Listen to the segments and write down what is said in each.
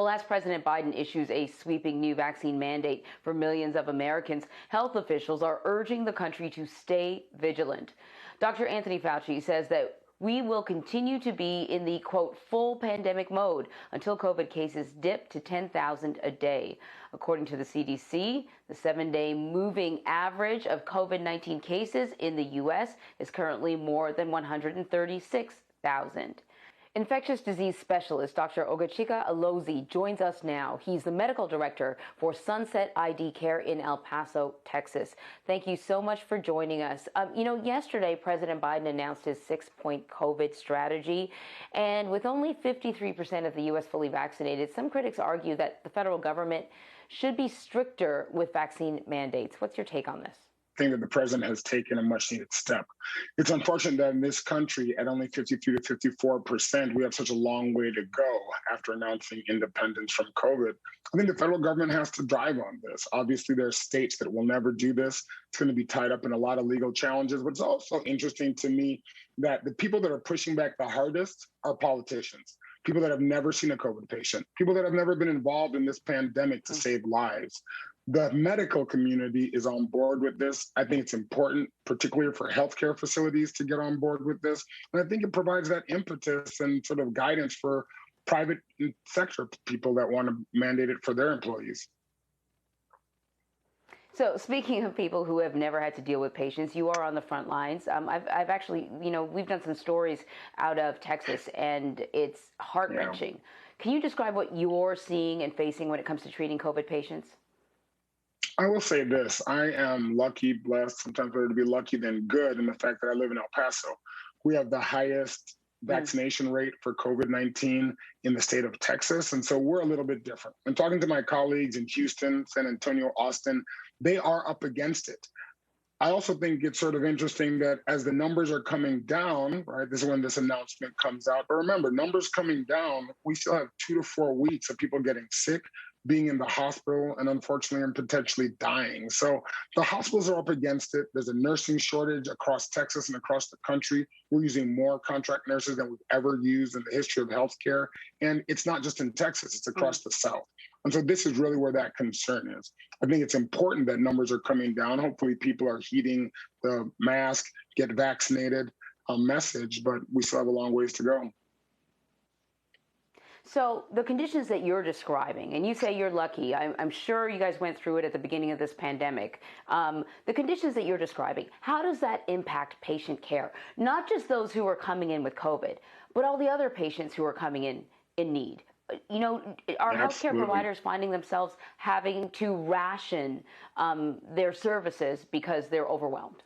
Well, as President Biden issues a sweeping new vaccine mandate for millions of Americans, health officials are urging the country to stay vigilant. Dr. Anthony Fauci says that we will continue to be in the, quote, full pandemic mode until COVID cases dip to 10,000 a day. According to the CDC, the 7-day moving average of COVID-19 cases in the U.S. is currently more than 136,000. Infectious disease specialist Dr. Ogachika Alozi joins us now. He's the medical director for Sunset ID Care in El Paso, Texas. Thank you so much for joining us. Yesterday, President Biden announced his 6-point COVID strategy. And with only 53% of the U.S. fully vaccinated, some critics argue that the federal government should be stricter with vaccine mandates. What's your take on this? Think that the president has taken a much needed step. It's unfortunate that in this country, at only 53 to 54%, we have such a long way to go after announcing independence from COVID. I think the federal government has to drive on this. Obviously, there are states that will never do this. It's going to be tied up in a lot of legal challenges. But it's also interesting to me that the people that are pushing back the hardest are politicians. People that have never seen a COVID patient, people that have never been involved in this pandemic to save lives. The medical community is on board with this. I think it's important, particularly for healthcare facilities, to get on board with this. And I think it provides that impetus and sort of guidance for private sector people that want to mandate it for their employees. So speaking of people who have never had to deal with patients, you are on the front lines. I've actually, we've done some stories out of Texas, and it's heart-wrenching. Yeah. Can you describe what you're seeing and facing when it comes to treating COVID patients? I will say this. I am lucky, blessed, sometimes better to be lucky than good in the fact that I live in El Paso. We have the highest vaccination rate for COVID-19 in the state of Texas. And so we're a little bit different. I'm talking to my colleagues in Houston, San Antonio, Austin. They are up against it. I also think it's sort of interesting that as the numbers are coming down, right, this is when this announcement comes out. But remember, numbers coming down, we still have 2 to 4 weeks of people getting sick, being in the hospital, and unfortunately and potentially dying. So the hospitals are up against it. There's a nursing shortage across Texas and across the country. We're using more contract nurses than we've ever used in the history of healthcare. And it's not just in Texas, it's across the South. And so this is really where that concern is. I think it's important that numbers are coming down. Hopefully people are heeding the mask, get vaccinated message, but we still have a long ways to go. So the conditions that you're describing, and you say you're lucky, I'm sure you guys went through it at the beginning of this pandemic. The conditions that you're describing, how does that impact patient care? Not just those who are coming in with COVID, but all the other patients who are coming in need. Are healthcare providers finding themselves having to ration their services because they're overwhelmed?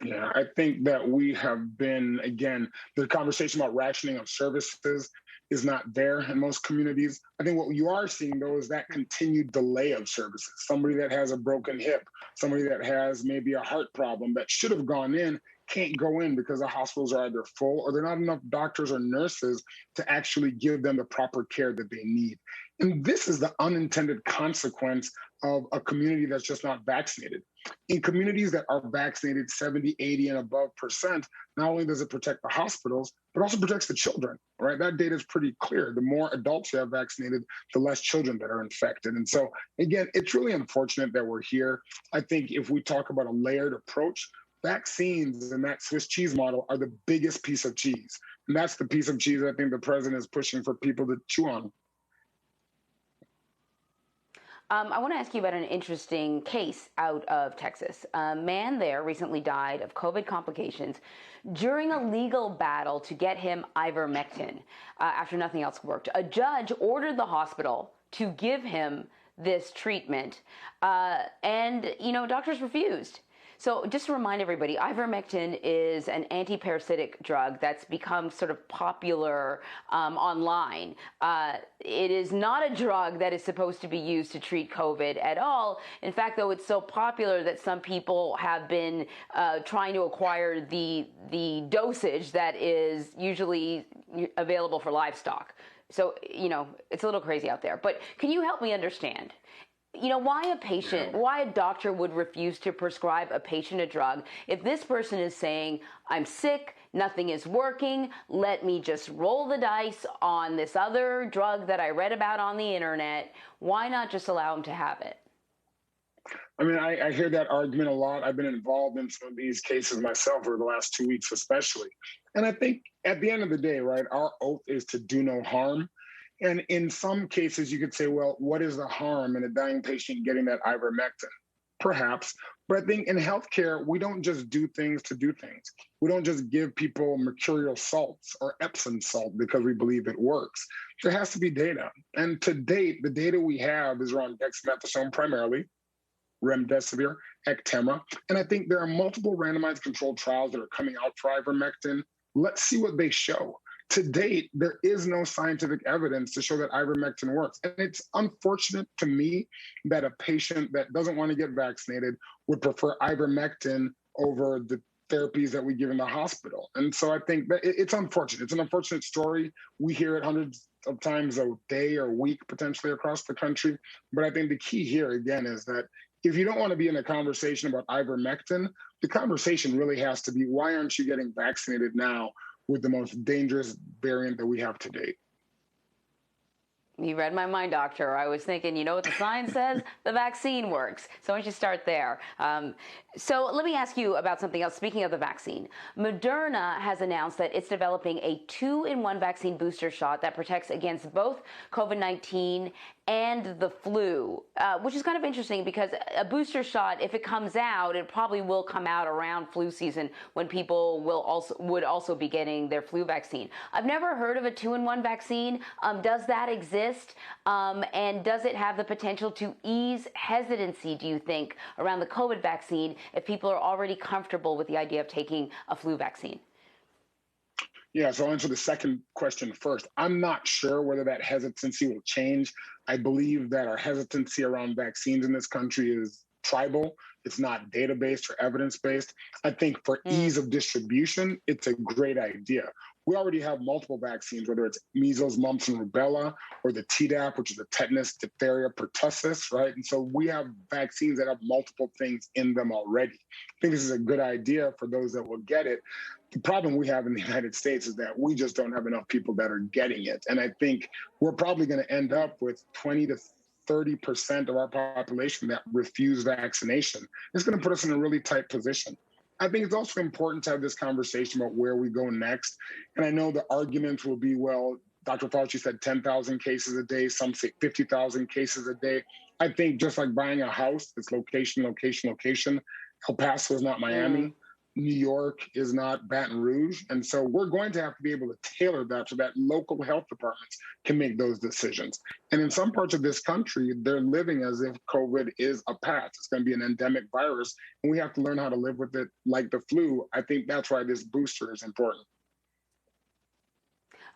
Yeah, I think that we have been, again, the conversation about rationing of services is not there in most communities. I think what you are seeing, though, is that continued delay of services. Somebody that has a broken hip, somebody that has maybe a heart problem that should have gone in, can't go in because the hospitals are either full or there are not enough doctors or nurses to actually give them the proper care that they need. And this is the unintended consequence of a community that's just not vaccinated. In communities that are vaccinated 70, 80 and above percent, not only does it protect the hospitals, but also protects the children, right? That data is pretty clear. The more adults you have vaccinated, the less children that are infected. And so, again, it's really unfortunate that we're here. I think if we talk about a layered approach, vaccines and that Swiss cheese model are the biggest piece of cheese. And that's the piece of cheese I think the president is pushing for people to chew on. I want to ask you about an interesting case out of Texas. A man there recently died of COVID complications during a legal battle to get him ivermectin after nothing else worked. A judge ordered the hospital to give him this treatment, and doctors refused. So just to remind everybody, ivermectin is an antiparasitic drug that's become sort of popular online. It is not a drug that is supposed to be used to treat COVID at all. In fact, though, it's so popular that some people have been trying to acquire the dosage that is usually available for livestock. So, it's a little crazy out there. But can you help me understand? Why a doctor would refuse to prescribe a patient a drug if this person is saying, I'm sick, nothing is working. Let me just roll the dice on this other drug that I read about on the internet. Why not just allow him to have it? I mean, I hear that argument a lot. I've been involved in some of these cases myself over the last 2 weeks, especially. And I think at the end of the day, right, our oath is to do no harm. And in some cases, you could say, well, what is the harm in a dying patient getting that ivermectin? Perhaps. But I think in healthcare, we don't just do things to do things. We don't just give people mercurial salts or Epsom salt because we believe it works. There has to be data. And to date, the data we have is around dexamethasone primarily, remdesivir, Actemra. And I think there are multiple randomized controlled trials that are coming out for ivermectin. Let's see what they show. To date, there is no scientific evidence to show that ivermectin works. And it's unfortunate to me that a patient that doesn't want to get vaccinated would prefer ivermectin over the therapies that we give in the hospital. And so I think that it's unfortunate. It's an unfortunate story. We hear it hundreds of times a day or week potentially across the country. But I think the key here, again, is that if you don't want to be in a conversation about ivermectin, the conversation really has to be, why aren't you getting vaccinated now with the most dangerous variant that we have to date? You read my mind, doctor. I was thinking, you know what the science says? The vaccine works. So why don't you start there? So let me ask you about something else. Speaking of the vaccine, Moderna has announced that it's developing a 2-in-1 vaccine booster shot that protects against both COVID-19 and the flu, which is kind of interesting because a booster shot, if it comes out, it probably will come out around flu season when people would also be getting their flu vaccine. I've never heard of a 2-in-1 vaccine. Does that exist? And does it have the potential to ease hesitancy, do you think, around the COVID vaccine if people are already comfortable with the idea of taking a flu vaccine? Yeah, so I'll answer the second question first. I'm not sure whether that hesitancy will change. I believe that our hesitancy around vaccines in this country is tribal. It's not data-based or evidence-based. I think for ease of distribution, it's a great idea. We already have multiple vaccines, whether it's measles, mumps, and rubella, or the Tdap, which is the tetanus, diphtheria, pertussis, right? And so we have vaccines that have multiple things in them already. I think this is a good idea for those that will get it. The problem we have in the United States is that we just don't have enough people that are getting it. And I think we're probably going to end up with 20 to 30% of our population that refuse vaccination. It's going to put us in a really tight position. I think it's also important to have this conversation about where we go next. And I know the arguments will be, well, Dr. Fauci said 10,000 cases a day. Some say 50,000 cases a day. I think just like buying a house, it's location, location, location. El Paso is not Miami. New York is not Baton Rouge. And so we're going to have to be able to tailor that so that local health departments can make those decisions. And in some parts of this country, they're living as if COVID is a past. It's going to be an endemic virus, and we have to learn how to live with it like the flu. I think that's why this booster is important.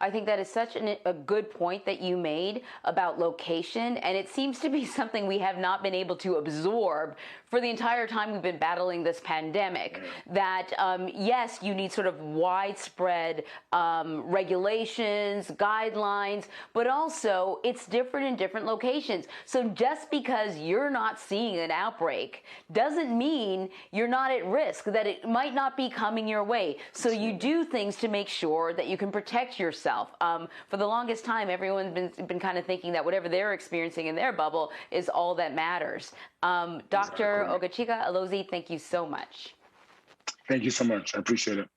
I think that is such a good point that you made about location, and it seems to be something we have not been able to absorb for the entire time we've been battling this pandemic. That yes, you need sort of widespread regulations, guidelines, but also it's different in different locations. So just because you're not seeing an outbreak doesn't mean you're not at risk, that it might not be coming your way. So you do things to make sure that you can protect yourself. For the longest time, everyone's been kind of thinking that whatever they're experiencing in their bubble is all that matters. Dr. Ogachika Alozie, thank you so much. Thank you so much. I appreciate it.